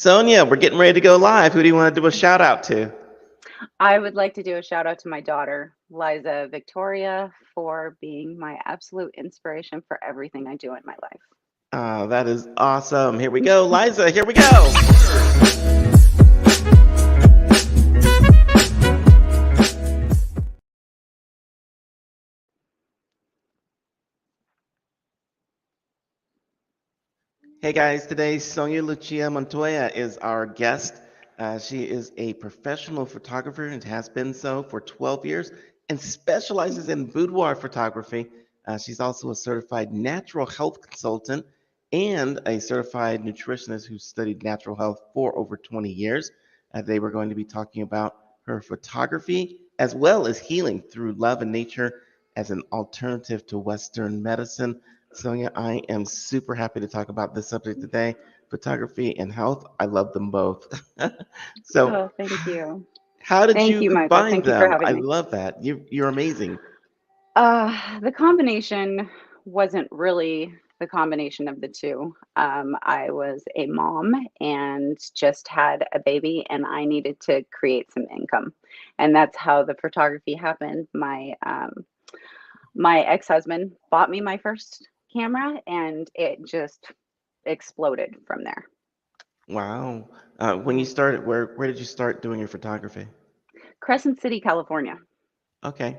Sonia, we're getting ready to go live. Who do you want to do a shout out to? I would like to do a shout out to my daughter, Liza Victoria, for being my absolute inspiration for everything I do in my life. Oh, that is awesome. Here we go, Liza. Here we go. Hey guys, today Sonia Lucia Montoya is our guest. She is a professional photographer and has been so for 12 years and specializes in boudoir photography. She's also a certified natural health consultant and a certified nutritionist who studied natural health for over 20 years. They were going to be talking about her photography as well as healing through love and nature as an alternative to Western medicine. Sonia, I am super happy to talk about this subject today, photography and health. I love them both. So, Oh, thank you. how did Thank you you, Michael. combine Thank you for them? having I me. love that. You're amazing. The combination wasn't really the combination of the two. I was a mom and just had a baby, and I needed to create some income, and that's how the photography happened. My ex-husband bought me my first camera, and it just exploded from there. Wow. When you Yeah. started, where did you start doing your photography? Crescent City, California. Okay,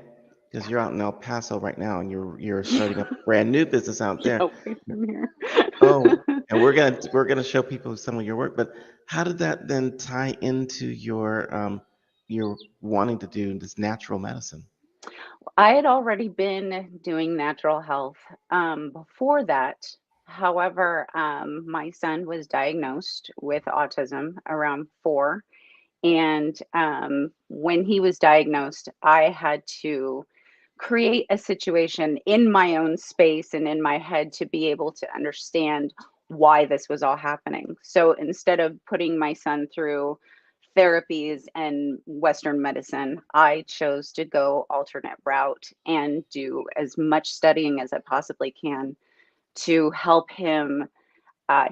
because Yeah. you're out in El Paso right now, and you're starting a brand new business out Get there. away from here. Oh, and we're gonna show people some of your work, but how did that then tie into your wanting to do this natural medicine? I had already been doing natural health before that. However, my son was diagnosed with autism around 4. And when he was diagnosed, I had to create a situation in my own space and in my head to be able to understand why this was all happening. So instead of putting my son through therapies and Western medicine, I chose to go alternate route and do as much studying as I possibly can to help him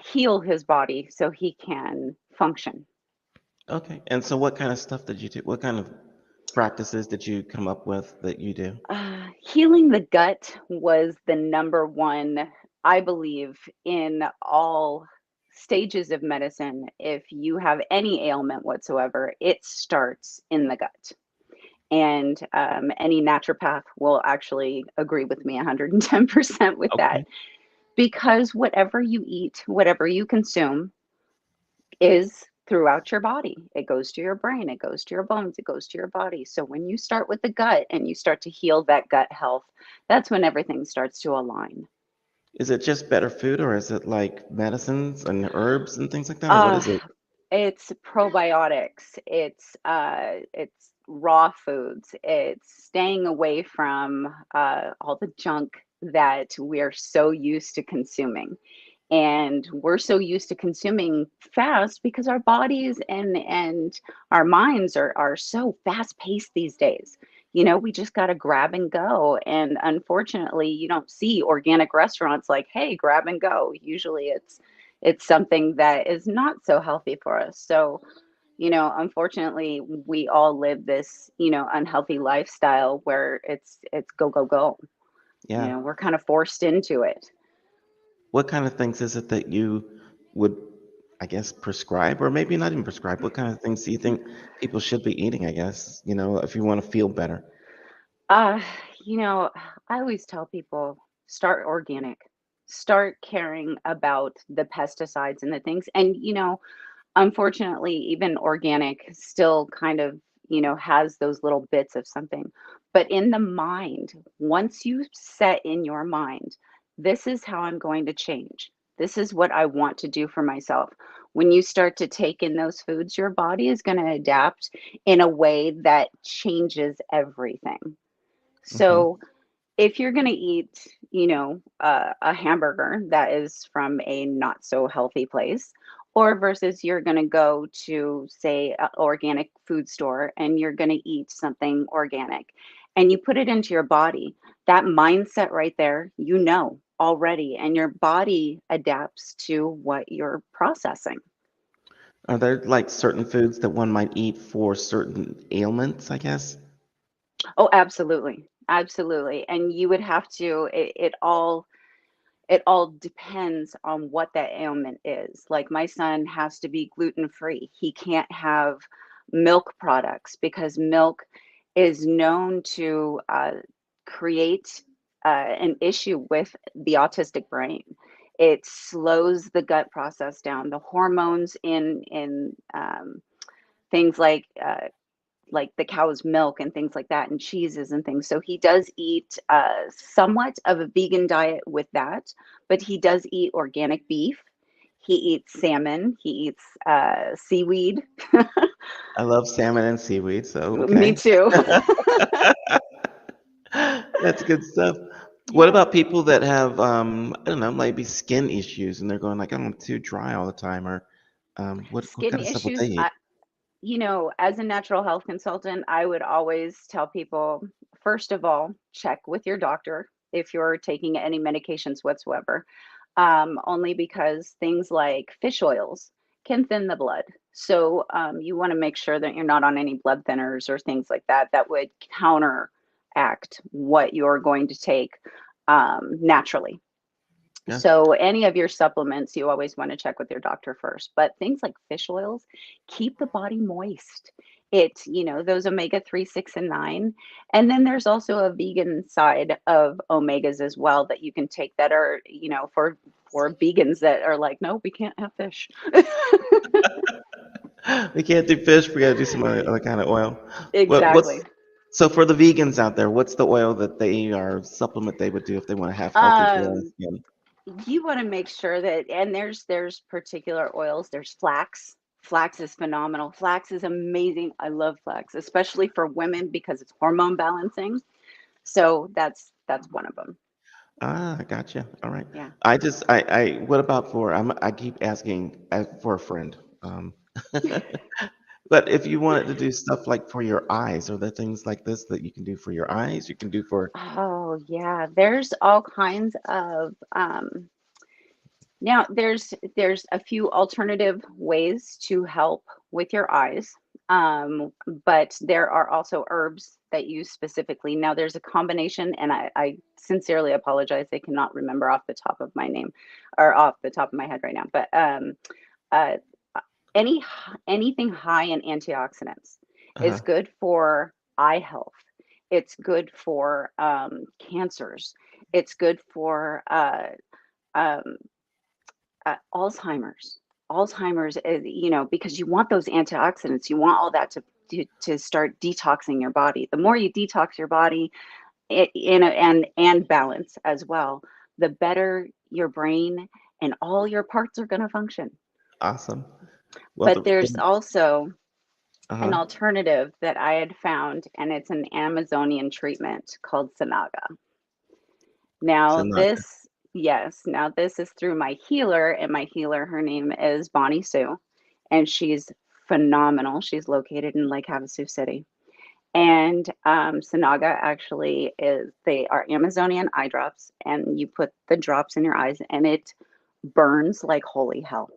heal his body so he can function. Okay, and so what kind of stuff did you do? What kind of practices did you come up with that you do? Healing the gut was the number one, I believe, in all stages of medicine. If you have any ailment whatsoever, it starts in the gut. And any naturopath will actually agree with me 110% with that. Okay. Because whatever you eat, whatever you consume, is throughout your body. It goes to your brain, it goes to your bones, it goes to your body. So when you start with the gut and you start to heal that gut health, that's when everything starts to align. Is it just better food, or is it like medicines and herbs and things like that, or what Uh, is it? it's probiotics, it's raw foods, it's staying away from all the junk that we're so used to consuming. And we're so used to consuming fast because our bodies and our minds are so fast paced these days. We just got to grab and go, and unfortunately you don't see organic restaurants like, hey, grab and go. Usually it's something that is not so healthy for us. So unfortunately we all live this unhealthy lifestyle where it's go go go. Yeah. We're kind of forced into it. What kind of things is it that you would, I guess, prescribe, or maybe not even prescribe? What kind of things do you think people should be eating, I guess, if you want to feel better? Uh, you know, I always tell people start organic, start caring about the pesticides and the things. And, unfortunately, even organic still kind of, has those little bits of something. But in the mind, once you set in your mind, this is how I'm going to change. This is what I want to do for myself. When you start to take in those foods, your body is going to adapt in a way that changes everything. Hmm. So if you're going to eat, a hamburger that is from a not so healthy place, or versus you're going to go to, say, an organic food store and you're going to eat something organic and you put it into your body, that mindset right there, already, and your body adapts to what you're processing. Are there like certain foods that one might eat for certain ailments, I guess? Oh, absolutely. Absolutely. And you would have to, it all depends on what that ailment is. Like my son has to be gluten free. He can't have milk products because milk is known to create an issue with the autistic brain. It slows the gut process down. The hormones in things like the cow's milk and things like that and cheeses and things. So he does eat somewhat of a vegan diet with that, but he does eat organic beef. He eats salmon. He eats seaweed. I love salmon and seaweed, so Me okay. too. That's good stuff. What Yeah. about people that have, I don't know, maybe skin issues and they're going like, I'm too dry all the time, or what Skin kind of stuff would they issues. eat? As a natural health consultant, I would always tell people, first of all, check with your doctor if you're taking any medications whatsoever, only because things like fish oils can thin the blood. So you want to make sure that you're not on any blood thinners or things like that that would counteract what you're going to take naturally. Yeah. So any of your supplements, you always want to check with your doctor first. But things like fish oils keep the body moist. Those omega 3, 6, and 9. And then there's also a vegan side of omegas as well that you can take that are, for vegans that are like, no, we can't have fish. We can't do fish. We got to do some other kind of oil. Exactly. What's so for the vegans out there? What's the oil that they or supplement they would do if they want to have healthy glowing Um, skin? you want to make sure that, and there's particular oils. There's flax. Flax is phenomenal. Flax is amazing. I love flax, especially for women because it's hormone balancing. So that's one of them. Ah, I gotcha. All right. Yeah. What about for, I keep asking for a friend. But if you wanted to do stuff like for your eyes, are there things like this that you can do for your eyes? You can do for, Oh yeah. There's all kinds of now, there's a few alternative ways to help with your eyes, but there are also herbs that you specifically. Now, there's a combination, and I sincerely apologize. I cannot remember off the top of my name or off the top of my head right now. But uh, any anything high in antioxidants is uh-huh. good for eye health. It's good for cancers. It's good for um, Alzheimer's. Alzheimer's is, because you want those antioxidants, you want all that to start detoxing your body. The more you detox your body, and balance as well, the better your brain and all your parts are going to function. Awesome. Well, But there's also an uh-huh. alternative that I had found, and it's an Amazonian treatment called Sanaga. So Now not, this, yes, now this is through my healer, and my healer, her name is Bonnie Sue, and she's phenomenal. She's located in Lake Havasu City. And Sanaga actually they are Amazonian eye drops, and you put the drops in your eyes, and it burns like holy hell.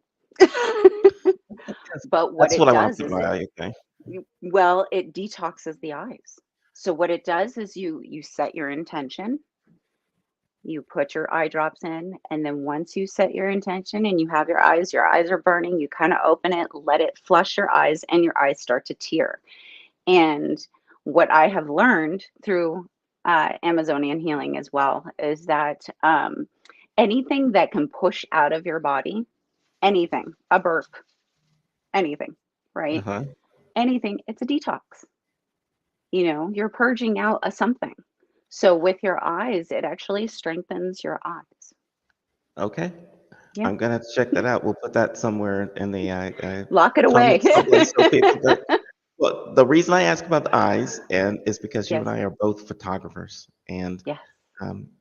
But what that's what it I want does to do. is Okay. it detoxes the eyes. So what it does is you set your intention. You put your eye drops in, and then once you set your intention and you have your eyes are burning, you kind of open it, let it flush your eyes, and your eyes start to tear. And what I have learned through Amazonian healing as well is that anything that can push out of your body, anything, a burp, anything, right? Uh-huh. Anything, it's a detox. You're purging out a something. So with your eyes, it actually strengthens your eyes. Okay. Yeah. I'm gonna have to check that out. We'll put that somewhere in the Lock it away. comments someplace so people that, well, the reason I ask about the eyes and is because you and Yes. I are both photographers. And Yes.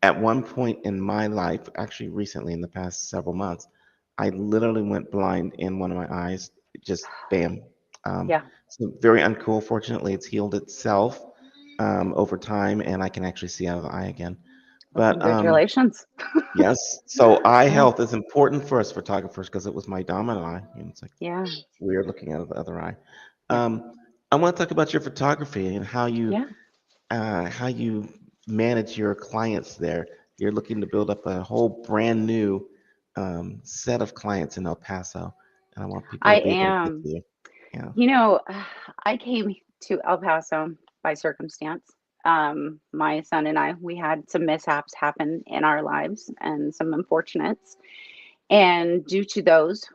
at one point in my life, actually recently in the past several months, I literally went blind in one of my eyes. Just bam. Yeah. So very uncool. Fortunately, it's healed itself over time, and I can actually see out of the eye again. Well, But congratulations. yes, so eye Yeah. health is important for us photographers because it was my dominant eye. And it's like Yeah. weird looking out of the other eye. Yeah. I want to talk about your photography and Yeah. how you manage your clients there. You're looking to build up a whole brand new set of clients in El Paso, and I want people I to be able to get am. to you. Yeah. You know, I came to El Paso by circumstance. My son and I, we had some mishaps happen in our lives and some unfortunates. And due to those,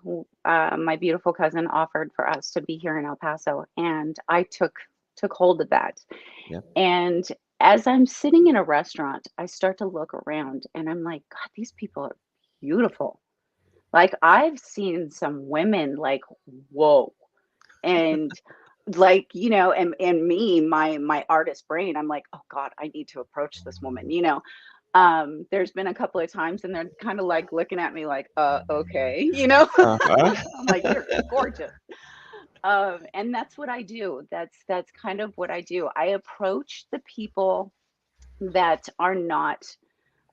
my beautiful cousin offered for us to be here in El Paso, and I took hold of that. Yep. And as I'm sitting in a restaurant, I start to look around, and I'm like, God, these people are beautiful. Like I've seen some women like, whoa, and like and me, my artist brain, I'm like, oh God, I need to approach this woman. There's been a couple of times and they're kind of like looking at me like, okay. I'm like, you're Uh-huh. gorgeous. And that's what I do. That's kind of what I do. I approach the people that are not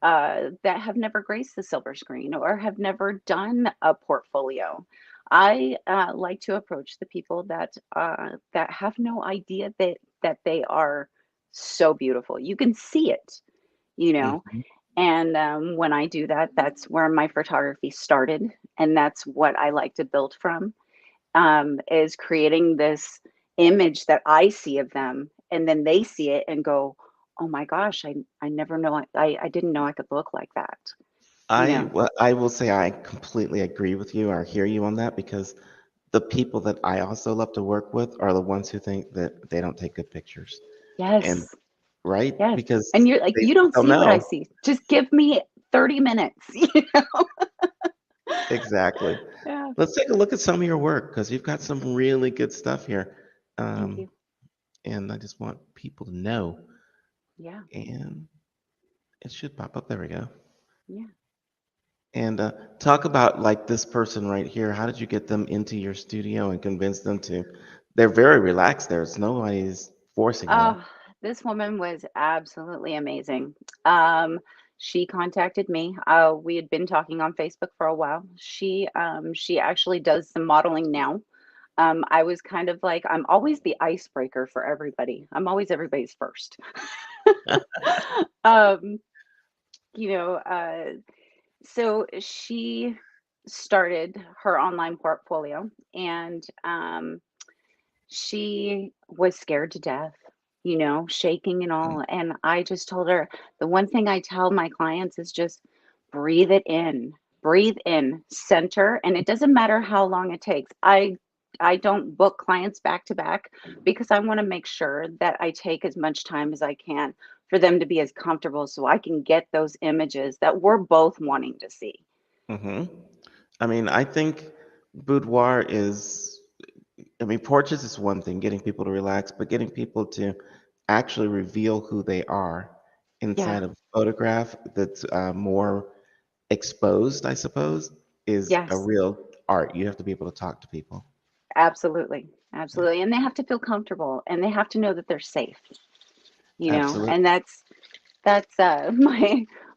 that have never graced the silver screen or have never done a portfolio. I like to approach the people that have no idea that they are so beautiful. You can see it, you know. Mhm. And when I do that, that's where my photography started, and that's what I like to build from. Is creating this image that I see of them, and then they see it and go, "Oh my gosh, I never know I didn't know I could look like that." You know? I will say I completely agree with you or hear you on that because the people that I also love to work with are the ones who think that they don't take good pictures. And Yes, right? yes. Because And you're like, they "You don't don't see what I know. see. Just give me 30 minutes." Exactly. Yeah. Let's take a look at some of your work because you've got some really good stuff here. Thank Um, you. and I just want people to know. Yeah. And it should pop up. There we go. Yeah. And talk about like this person right here. How did you get them into your studio and convince them to? They're very relaxed there. It's nobody's forcing them. Oh, this woman was absolutely amazing. Um, she contacted me. We had been talking on Facebook for a while. She actually does some modeling now. I was kind of like, I'm always the icebreaker for everybody. I'm always everybody's first. um, you know, so she started her online portfolio, and she was scared to death, shaking and all. And I just told her, the one thing I tell my clients is just breathe in, center, and it doesn't matter how long it takes. I don't book clients back to back because I want to make sure that I take as much time as I can for them to be as comfortable so I can get those images that we're both wanting to see. Hmm. I mean, I think boudoir is, I mean, portraits is one thing, getting people to relax, but getting people to actually reveal who they are Yeah. inside of a photograph that's more exposed, I suppose, is a Yes. real art. You have to be able to talk to people. Absolutely. Yeah, Absolutely. And they have to feel comfortable and they have to know that they're safe, and absolutely. that's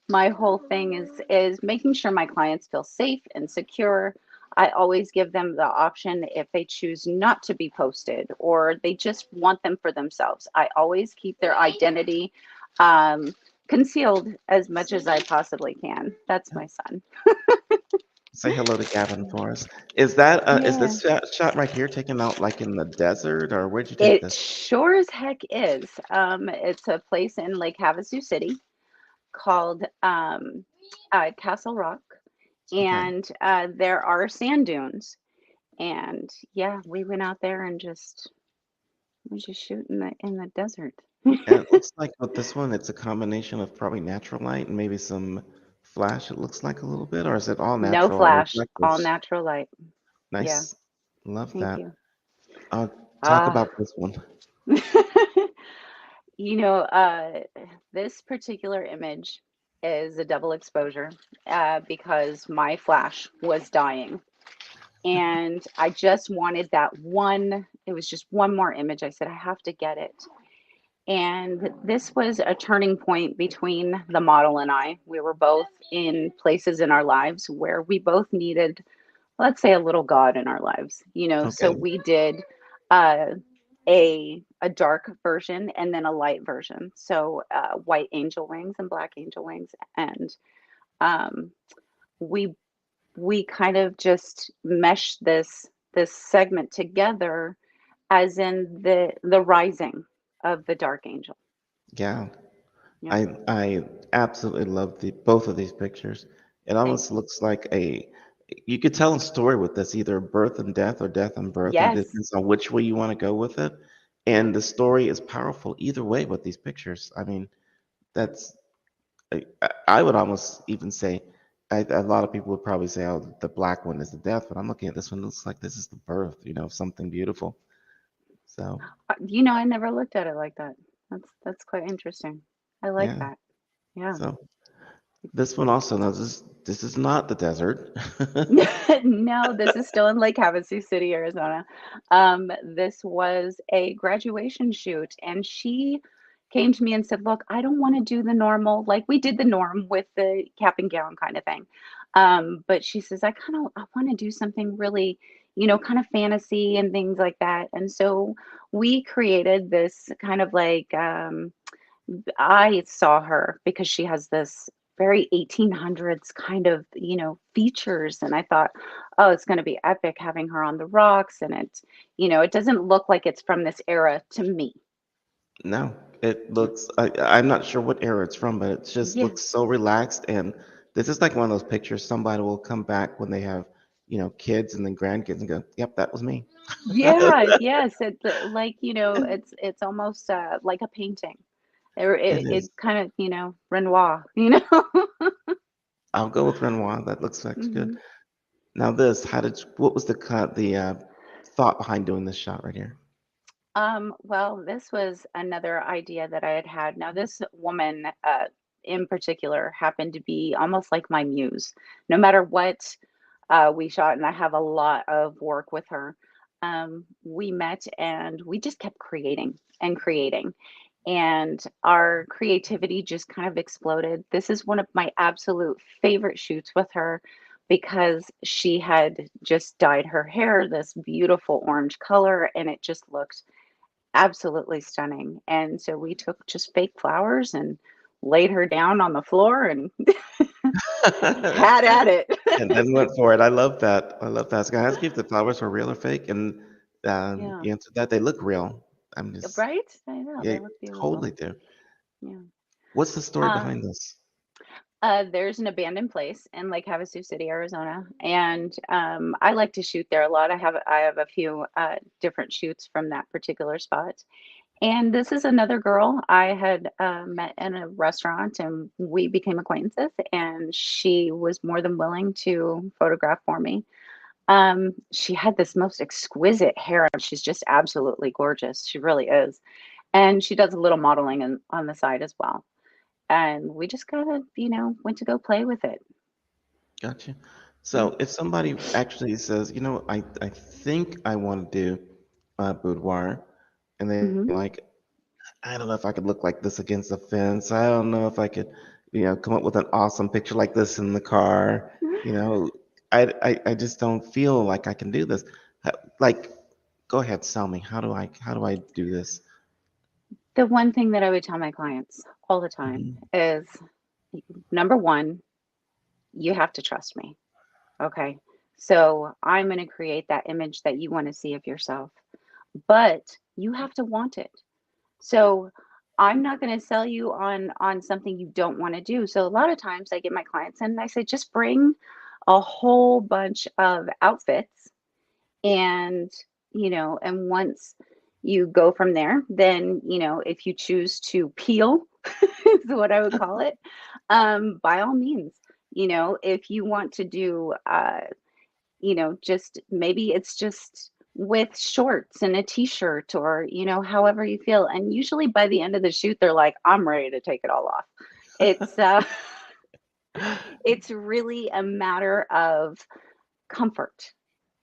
my whole thing is making sure my clients feel safe and secure. I always give them the option if they choose not to be posted or they just want them for themselves. I always keep their identity um, concealed as much as I possibly can. That's Yeah. my son. Say hello to Gavin for us. Is Yeah. this shot right here taken out like in the desert, or where'd you take It this? sure as heck is. It's a place in Lake Havasu City called Castle Rock, Okay. and there are sand dunes. And yeah, we went out there and just we just shoot in the desert. And it looks like with this one, it's a combination of probably natural light and maybe some flash, it looks like a little bit, or is it all No natural flash, all reflectives? natural light. Yeah, Nice. Love thank that. you. Talk Ah, about this one. you know, this particular image is a double exposure because my flash was dying. And I just wanted that one, it was just one more image. I said, I have to get it. And this was a turning point between the model and I. We were both in places in our lives where we both needed, let's say, a little God in our lives, so Okay. we did uh, a dark version and then a light version. So white angel wings and black angel wings. And um, we we kind of just meshed this segment together as in the rising of the dark angel. Yeah. Yeah. I absolutely love the both of these pictures. It Thank almost you. looks like a you could tell a story with this, either birth and death or death and birth, and it Yes. depends on which way you want to go with it. Yep. And the story is powerful either way with these pictures. I mean, that's I would almost even say a lot of people would probably say, "Oh, the black one is the death," but I'm looking at this one. It looks like this is the birth, of something beautiful. So I never looked at it like that. That's quite interesting. I like yeah. that. Yeah. So this one also, now this is not the desert. No, this is still in Lake Havasu City, Arizona. This was a graduation shoot, and she came to me and said, "Look, I don't want to do the normal, like we did the norm with the cap and gown kind of thing." But she says, I want to do something really, kind of fantasy and things like that. And so we created this kind of like I saw her because she has this very 1800s kind of, features. And I thought, oh, it's going to be epic having her on the rocks. And it doesn't look like it's from this era to me. No, it Yeah. looks, I'm not sure what era it's from, but it just Yeah. looks so relaxed. And this is like one of those pictures somebody will come back when they have, kids and then grandkids and go, yep, that was me. Yeah. Yes. It's like, it's almost like a painting. Or It it is. kind of, Renoir. I'll go with Renoir. That looks actually good. Mhm. Now this, what was the thought behind doing this shot right here? Well, this was another idea that I had had. Now, this woman in particular happened to be almost like my muse. No matter what we shot, and I have a lot of work with her, we met and we just kept creating and creating. And our creativity just kind of exploded. This is one of my absolute favorite shoots with her because she had just dyed her hair this beautiful orange color and it just looked absolutely stunning, and so we took just fake flowers and laid her down on the floor and had at it. And then went for it. I love that. I love that. I was gonna ask you if the flowers were real or fake, and Yeah, you answered that they look real. I'm just, right? I know, yeah, they look beautiful. totally do. Yeah. What's the story behind Um, this? there's an abandoned place in Lake Havasu City, Arizona, and I like to shoot there a lot. I have a few different shoots from that particular spot. And this is another girl I had met in a restaurant, and we became acquaintances. And she was more than willing to photograph for me. She had this most exquisite hair, and she's just absolutely gorgeous. She really is. And she does a little modeling on the side as well. And we just kind of, went to go play with it. Gotcha. Yeah. So if somebody actually says, I think I want to do boudoir, and they're Hmm. like, I don't know if I could look like this against the fence. I don't know if I could, come up with an awesome picture like this in the car. You know, I just don't feel like I can do this. Like, go ahead, tell me. How do I do this? The one thing that I would tell my clients all the time Hmm. is number one, you have to trust me. Okay. So I'm going to create that image that you want to see of yourself, but you have to want it. So I'm not going to sell you on something you don't want to do. So a lot of times I get my clients and I say just bring a whole bunch of outfits and and once you go from there, then if you choose to peel is what I would call it, by all means. If you want to do just maybe it's just with shorts and a t-shirt or, however you feel. And usually by the end of the shoot, they're like, I'm ready to take it all off. It's it's really a matter of comfort.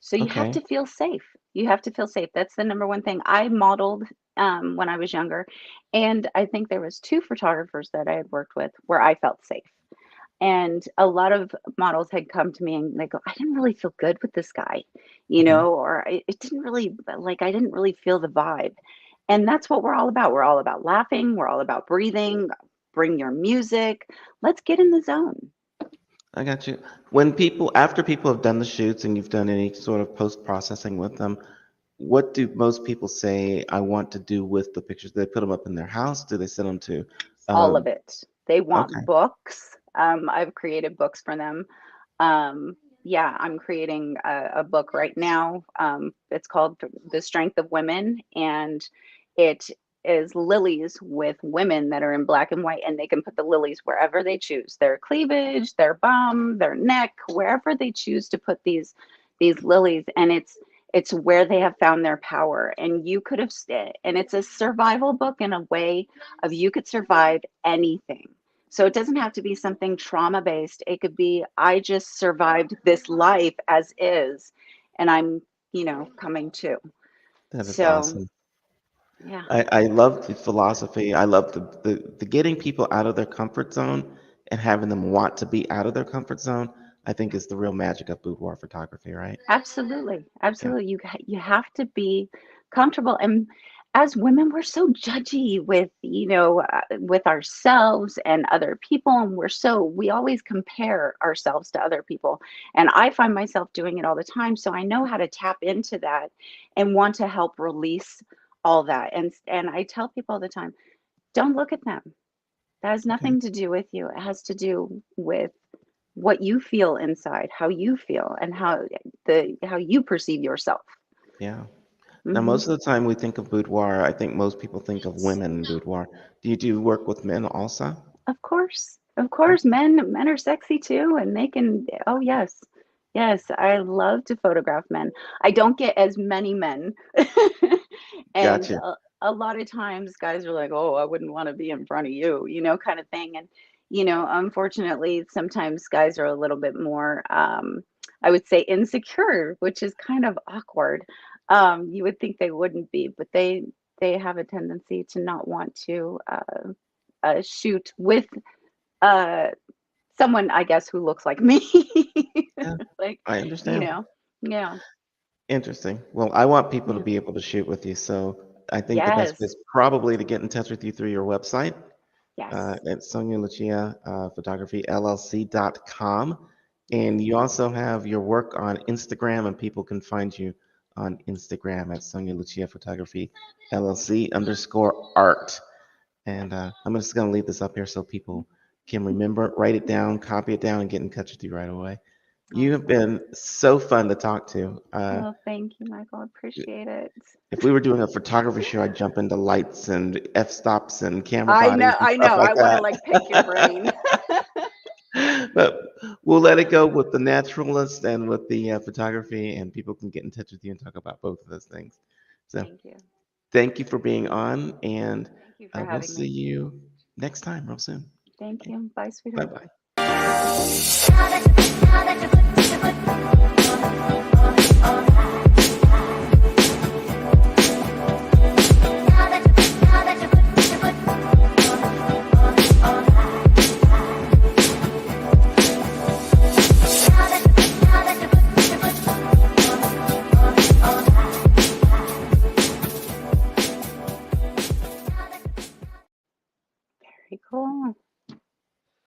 So you have Okay. to feel safe. You have to feel safe. That's the number one thing. I modeled when I was younger. And I think there was two photographers that I had worked with where I felt safe. And a lot of models had come to me and they go, I didn't really feel good with this guy, Hmm. or it didn't really, like, I didn't really feel the vibe. And that's what we're all about. We're all about laughing. We're all about breathing. Bring your music. Let's get in the zone. I got you. When people, after people have done the shoots and you've done any sort of post processing with them, what do most people say I want to do with the pictures? Do they put them up in their house? Do they send them to? All Uh, of it. They want okay. books. I've created books for them. Yeah, I'm creating a book right now. It's called The Strength of Women, and it is lilies with women that are in black and white, and they can put the lilies wherever they choose, their cleavage, their bum, their neck, wherever they choose to put these lilies, and it's where they have found their power. And you could have and it's a survival book in a way of you could survive anything. So it doesn't have to be something trauma based. It could be, I just survived this life as is, and I'm, coming to. That is So, awesome. yeah, I love the philosophy. I love the getting people out of their comfort zone and having them want to be out of their comfort zone, I think is the real magic of boudoir photography, right? absolutely. Yeah. Absolutely. You have to be comfortable. And as women, we're so judgy with, with ourselves and other people. And we always compare ourselves to other people. And I find myself doing it all the time. So I know how to tap into that and want to help release all that. And I tell people all the time, don't look at them. That has Okay. nothing to do with you. It has to do with what you feel inside, how you feel, and how you perceive yourself. Yeah. Now, Hmm. most of the time we think of boudoir, I think most people think of women in boudoir. Do you do work with men also? Of course, Okay. men are sexy too, and they can. Oh yes, yes, I love to photograph men. I don't get as many men, and Gotcha. a lot of times guys are like, "Oh, I wouldn't want to be in front of you," kind of thing. And unfortunately, sometimes guys are a little bit more, I would say, insecure, which is kind of awkward. You would think they wouldn't be, but they have a tendency to not want to. Shoot with uh, someone, I guess, who looks like me. Yeah, Like, I you understand. know, yeah. Interesting. Well, I want people to Yeah. be able to shoot with you, so I think the best way Yes. is probably to get in touch with you through your website Yes. at Sonia Lucia Photography LLC.com. Yes. And you also have your work on Instagram, and people can find you on Instagram at Sonia Lucia Photography LLC underscore art. And I'm just going to leave this up here so people can remember it, write it down, copy it down, and get in touch with you right away. You have Awesome. been so fun to talk to. Well, thank you, Michael. Appreciate it. If we were doing a photography show, I'd jump into lights and f-stops and camera I bodies know, and I stuff know. like I want to that. like pick your brain. But we'll let it go with the naturalist and with the photography, and people can get in touch with you and talk about both of those things. So Thank you. thank you for being on, and Thank you for we'll having see me. you next time real soon. Thank Okay. you. Bye, Bye sweetheart. bye.